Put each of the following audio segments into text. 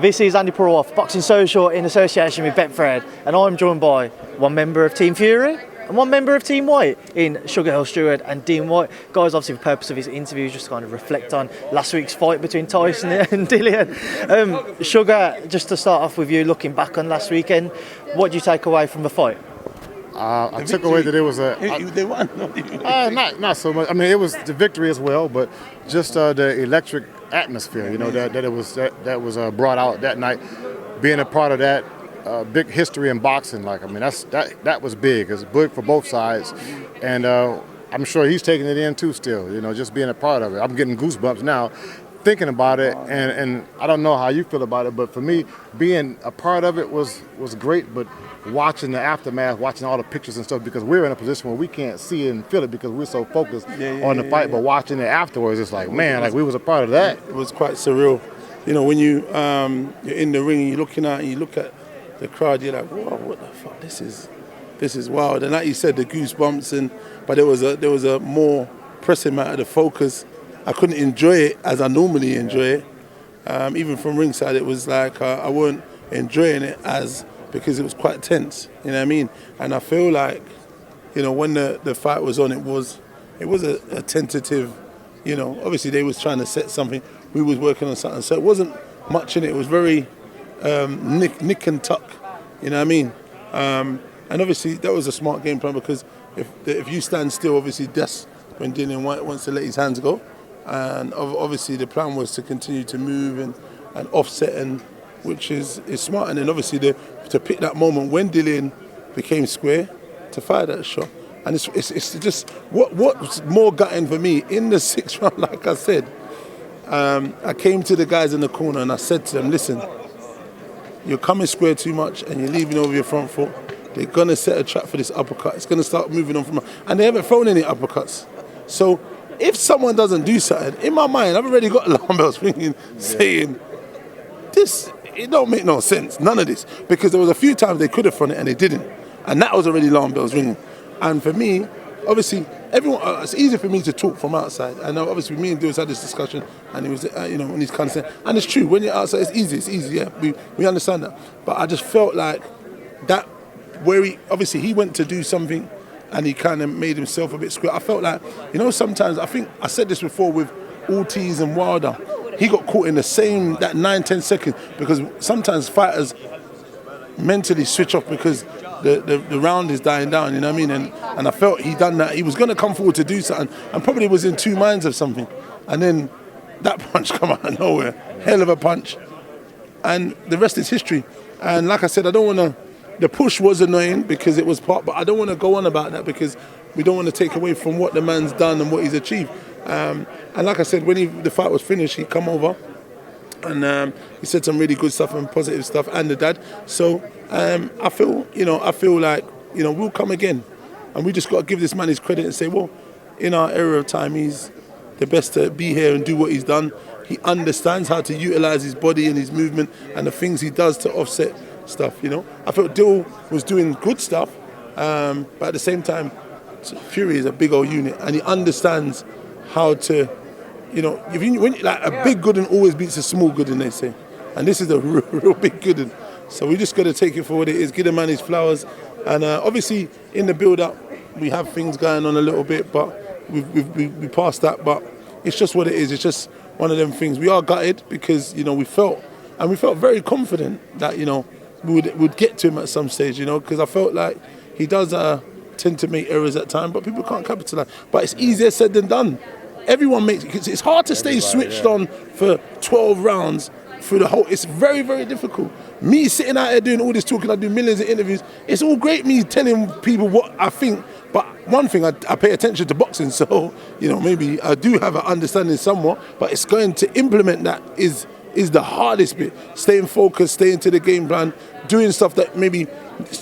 This is Andi Purewal for Boxing Social in association with Betfred, and I'm joined by one member of Team Fury and one member of Team White in Sugar Hill Steward and Dillian Whyte. Guys, obviously the purpose of this interview is just to kind of reflect on last week's fight between Tyson and Dillian. Sugar, just to start off with you, looking back on last weekend, what do you take away from the fight? I took away that it was They won. not so much. I mean, it was the victory as well, but just the electric atmosphere, that was brought out that night. Being a part of that big history in boxing, that was big. It's big for both sides, and I'm sure he's taking it in too. Still, just being a part of it. I'm getting goosebumps now, thinking about it, and I don't know how you feel about it, but for me, being a part of it was great. But watching the aftermath, watching all the pictures and stuff, because we're in a position where we can't see it and feel it because we're so focused on the fight. But watching it afterwards, it's like, man, like we was a part of that. It was quite surreal. When you're in the ring and you're looking out and you look at the crowd, you're like, whoa, what the fuck? This is wild. And like you said, the goosebumps, but there was a more pressing matter, the focus. I couldn't enjoy it as I normally enjoy it. Even from ringside, it was like I weren't enjoying it because it was quite tense, you know what I mean? And I feel like, when the fight was on, it was a tentative, obviously they was trying to set something, we was working on something, so it wasn't much in it. It was very nick and tuck, you know what I mean? And obviously that was a smart game plan, because if you stand still, obviously that's when Dillian Whyte wants to let his hands go. And obviously the plan was to continue to move and offset, which is smart. And then obviously to pick that moment when Dillian became square to fire that shot. And it's just what's more gutting for me in the sixth round, like I said, I came to the guys in the corner and I said to them, listen, you're coming square too much and you're leaving over your front foot. They're going to set a trap for this uppercut. It's going to start moving on from... And they haven't thrown any uppercuts. So if someone doesn't do something, in my mind, I've already got alarm bells ringing, saying, it don't make no sense, none of this. Because there was a few times they could have thrown it and they didn't. And that was already alarm bells ringing. And for me, obviously, it's easy for me to talk from outside. And obviously, me and Dillian had this discussion, and he was, and he's kind of saying, and it's true, when you're outside, it's easy, yeah, we understand that. But I just felt like that, where he went to do something, and he kind of made himself a bit square. I felt like, sometimes, I think I said this before with Ortiz and Wilder, he got caught in the same, that 9-10 seconds, because sometimes fighters mentally switch off because the round is dying down, you know what I mean? And I felt he done that. He was going to come forward to do something and probably was in two minds of something. And then that punch come out of nowhere. Hell of a punch. And the rest is history. And like I said, I don't want to... The push was annoying because it was but I don't want to go on about that because we don't want to take away from what the man's done and what he's achieved. And like I said, when the fight was finished, he come over and he said some really good stuff and positive stuff, and the dad. So I feel like we'll come again, and we just got to give this man his credit and say, well, in our era of time, he's the best to be here and do what he's done. He understands how to utilize his body and his movement and the things he does to offset stuff. I felt Dill was doing good stuff, but at the same time, Fury is a big old unit, and he understands how to, a big good always beats a small good, and they say, and this is a real big good. And so we just got to take it for what it is, give the man his flowers, and obviously in the build-up we have things going on a little bit, but we passed that. But it's just what it is. It's just one of them things. We are gutted because we felt very confident that we would get to him at some stage, because I felt like he does tend to make errors at times, but people can't capitalise. But it's easier said than done. Everyone makes it. It's hard to stay switched on for 12 rounds through the whole. It's very, very difficult. Me sitting out here doing all this talking, I do millions of interviews. It's all great me telling people what I think, but one thing, I pay attention to boxing, so maybe I do have an understanding somewhat, but it's going to implement that is the hardest bit. Staying focused, staying to the game plan, doing stuff that maybe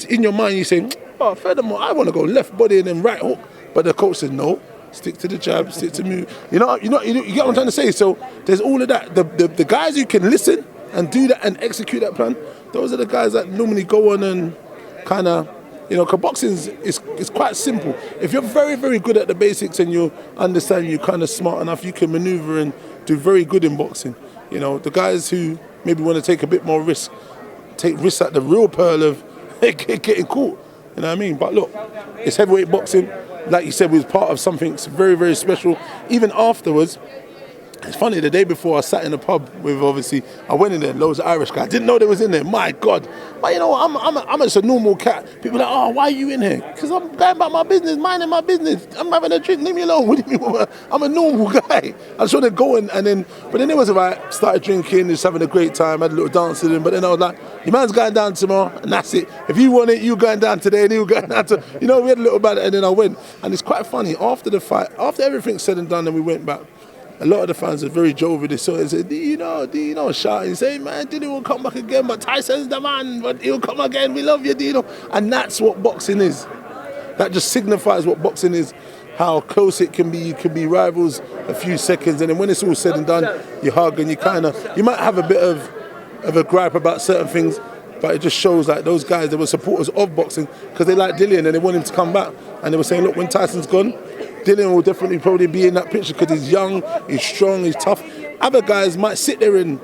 in your mind you say, oh, furthermore, I want to go left body and then right hook. But the coach said, no, stick to the jab, stick to move. You get what I'm trying to say? So there's all of that. The guys who can listen and do that and execute that plan, those are the guys that normally go on and kind of, because boxing is quite simple. If you're very, very good at the basics and you understand you're kind of smart enough, you can maneuver and do very good in boxing. The guys who maybe want to take a bit more risk, take risks at the real pearl of getting caught. You know what I mean? But look, it's heavyweight boxing. Like you said, we was part of something very, very special. Even afterwards, it's funny, the day before I sat in a pub with, obviously, I went in there, loads of Irish guys. Didn't know they was in there, my God. But you know what, I'm just a normal cat. People are like, oh, why are you in here? Because I'm going about my business, minding my business. I'm having a drink, leave me alone. What do you mean? I'm a normal guy. I just want to go and then, but then it was alright, started drinking, just having a great time, had a little dance with him, but then I was like, your man's going down tomorrow, and that's it. If you want it, you going down today, and you going down to, you know, we had a little bit, and then I went. And it's quite funny, after the fight, after everything's said and done, and we went back, a lot of the fans are very jovial. They saw it and said, do you know, shouting, say, man, Dillian will come back again, but Tyson's the man, but he'll come again, we love you, Dino. And that's what boxing is. That just signifies what boxing is, how close it can be. You can be rivals a few seconds, and then when it's all said and done, you hug and you might have a bit of a gripe about certain things, but it just shows like those guys, they were supporters of boxing because they like Dillian and they want him to come back. And they were saying, look, when Tyson's gone, Dillian will definitely probably be in that picture because he's young, he's strong, he's tough. Other guys might sit there and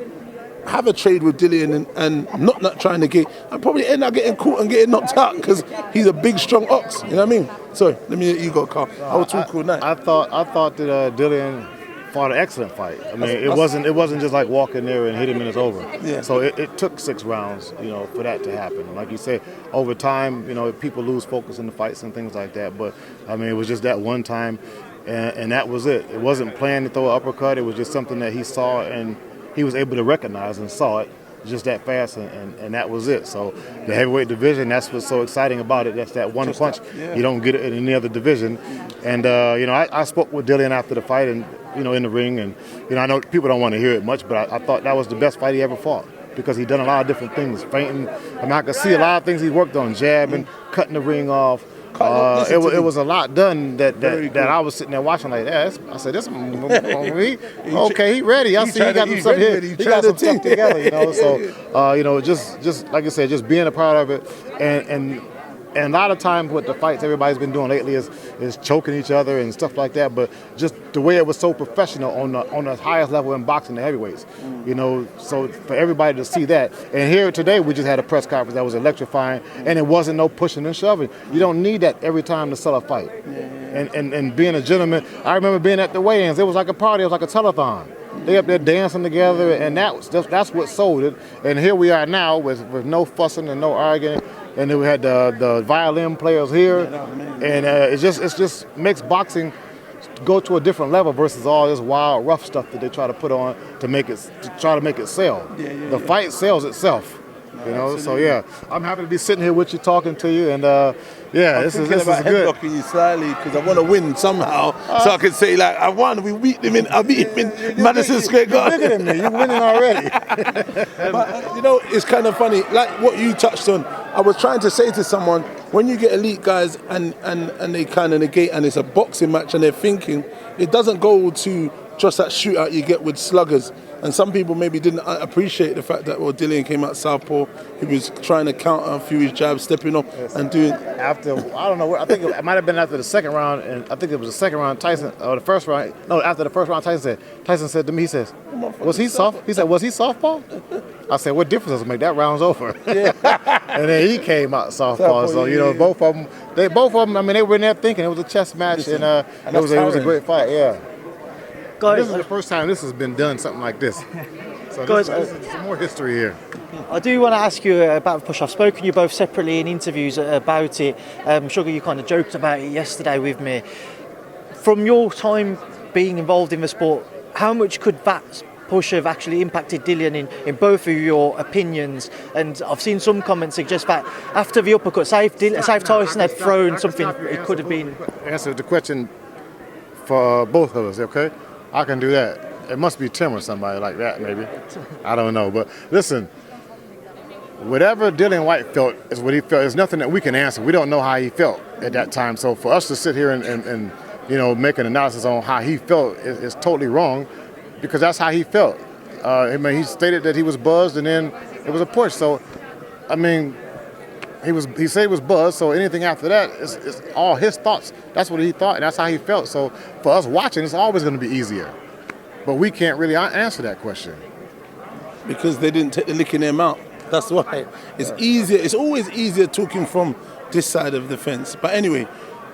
have a trade with Dillian and not trying to get, and probably end up getting caught and getting knocked out because he's a big, strong ox. You know what I mean? Sorry, let me let you go, Carl. I will talk all night. I thought that Dillian fought an excellent fight. I mean, it wasn't just like walk in there and hit him and it's over. Yeah. So it took 6 rounds, you know, for that to happen. Like you said, over time, you know, people lose focus in the fights and things like that. But I mean, it was just that one time, and that was it. It wasn't planned to throw an uppercut. It was just something that he saw and he was able to recognize and saw it just that fast, and that was it. So the heavyweight division, that's what's so exciting about it. That's that one just punch. Yeah. You don't get it in any other division. And, you know, I spoke with Dillian after the fight and, you know, in the ring. And, you know, I know people don't want to hear it much, but I thought that was the best fight he ever fought because he done a lot of different things, feinting. I mean, I could see a lot of things he worked on, jabbing, cutting the ring off. It was a lot done that I was sitting there watching like that. I said, "This okay, he ready." I see he got some stuff here. He got some stuff together, you know. So, you know, just like I said, just being a part of it, and a lot of times with the fights everybody's been doing lately is choking each other and stuff like that. But just the way it was so professional on the highest level in boxing, the heavyweights, you know. So for everybody to see that, and here today we just had a press conference that was electrifying, and it wasn't no pushing and shoving. You don't need that every time to sell a fight. And being a gentleman, I remember being at the weigh-ins. It was like a party. It was like a telethon. They up there dancing together, and that's what sold it. And here we are now with no fussing and no arguing. And then we had the violin players here, and it just makes boxing go to a different level versus all this wild, rough stuff that they try to put on to try to make it sell. The fight sells itself, you know. So yeah, I'm happy to be sitting here with you, talking to you, and this is good. Headlocking you slightly because I want to win somehow, so I can say like I won. I beat him in Madison Square Garden. You're bigger than me. You're winning already. But, you know, it's kind of funny, like what you touched on. I was trying to say to someone, when you get elite guys and they kind of negate, and it's a boxing match and they're thinking, it doesn't go to just that shootout you get with sluggers. And some people maybe didn't appreciate the fact that, well, Dillian came out southpaw. He was trying to counter a few of his jabs, stepping up and doing... After, I don't know, I think it might have been after the second round, and I think it was the second round, Tyson, or the first round, no, after the first round, Tyson said to me, he says, was he soft? He said, was he southpaw? I said, what difference does it make? That round's over. Yeah. And then he came out southpaw. So, you know, both of them, I mean, they were in there thinking it was a chess match, and it was a great fight, yeah. Guys, this is the first time this has been done, something like this. So guys, this is some more history here. I do want to ask you about the push. I've spoken to you both separately in interviews about it. Sugar, you kind of joked about it yesterday with me. From your time being involved in the sport, how much could that push have actually impacted Dillian in both of your opinions? And I've seen some comments suggest that after the uppercut, say if Tyson had thrown something, it could have been... Answer the question for both of us, okay? I can do that. It must be Tim or somebody like that, maybe. I don't know. But listen, whatever Dillian Whyte felt is what he felt. There's nothing that we can answer. We don't know how he felt at that time. So for us to sit here and you know, make an analysis on how he felt is totally wrong, because that's how he felt. I mean, he stated that he was buzzed, and then it was a push. So, I mean, he said he was buzzed, so anything after that is all his thoughts. That's what he thought, and that's how he felt. So for us watching, it's always going to be easier. But we can't really answer that question. because they didn't take the lick in their mouth. That's why. It's easier. It's always easier talking from this side of the fence. But anyway,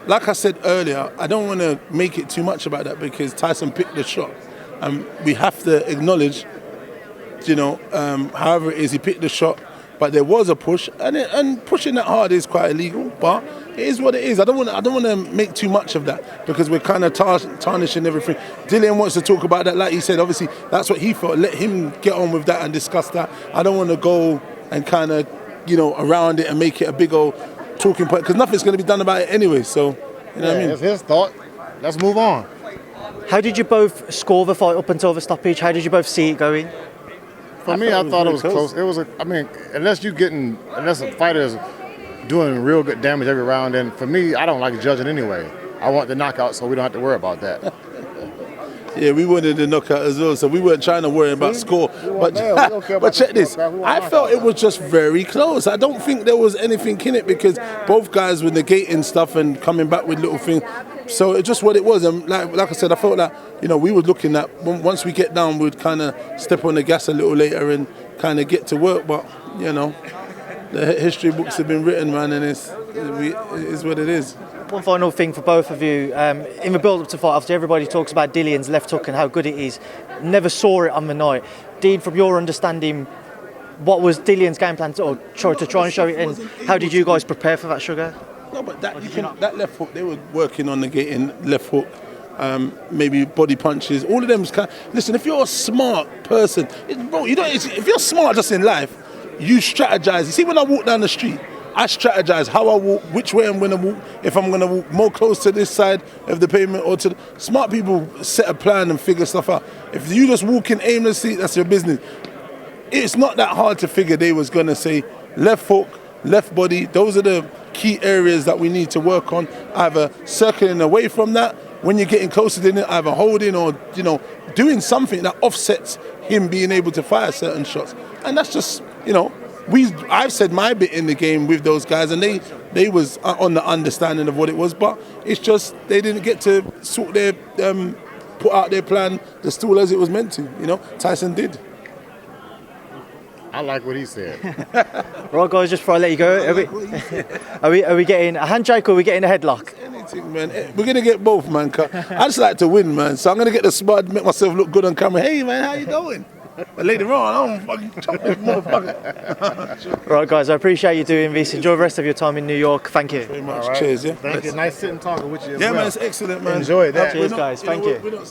like I said earlier, I don't want to make it too much about that because Tyson picked the shot. And we have to acknowledge, however it is, he picked the shot. But there was a push, and pushing that hard is quite illegal. But it is what it is. I don't want to make too much of that because we're kind of tarnishing everything. Dillian wants to talk about that, like he said. Obviously, that's what he felt. Let him get on with that and discuss that. I don't want to go and kind of, around it and make it a big old talking point because nothing's going to be done about it anyway. So, you know what I mean? It's his thought. Let's move on. How did you both score the fight up until the stoppage? How did you both see it going? For me, I thought it was close. It was unless a fighter is doing real good damage every round, and for me, I don't like judging anyway. I want the knockout, so we don't have to worry about that. Yeah, we wanted the knockout as well, so we weren't trying to worry about score. But check this, I felt it was just very close. I don't think there was anything in it because both guys were negating stuff and coming back with little things. So it's just what it was. And like I said, I felt like, we were looking at, once we get down, we'd kind of step on the gas a little later and kind of get to work. But, the history books have been written, man, and it is what it is. One final thing for both of you. In the build-up to fight, obviously everybody talks about Dillian's left hook and how good it is. Never saw it on the night. Dean, from your understanding, what was Dillian's game plan to try and show it, and how did you guys prepare for that, Sugar? No, but that left hook, they were working on the getting left hook, maybe body punches. All of them was listen, if you're a smart person, if you're smart just in life, you strategize. You see, when I walk down the street, I strategize how I walk, which way I'm going to walk, if I'm going to walk more close to this side of the pavement or to smart people set a plan and figure stuff out. If you just walk in aimlessly, that's your business. It's not that hard to figure they was going to say left hook, left body. Those are the key areas that we need to work on. Either circling away from that, when you're getting closer to it, either holding or, doing something that offsets him being able to fire certain shots. And that's just, I've said my bit in the game with those guys, and they was on the understanding of what it was, but it's just they didn't get to sort their put out their plan the stool as it was meant to. Tyson did. I like what he said. Right, guys, just before I let you go, are we getting a handshake or are we getting a headlock? Anything, man. We're gonna get both, man. I just like to win, man. So I'm gonna get the spud, make myself look good on camera. Hey, man, how you doing? But later on, I don't fucking chop this motherfucker. Right, guys, I appreciate you doing this. Enjoy the rest of your time in New York. Thank you. Very much. Right. Cheers, yeah. Thank you. Nice sitting talking with you as well. man, it's excellent, man. Enjoy that. Cheers, guys. Thank you.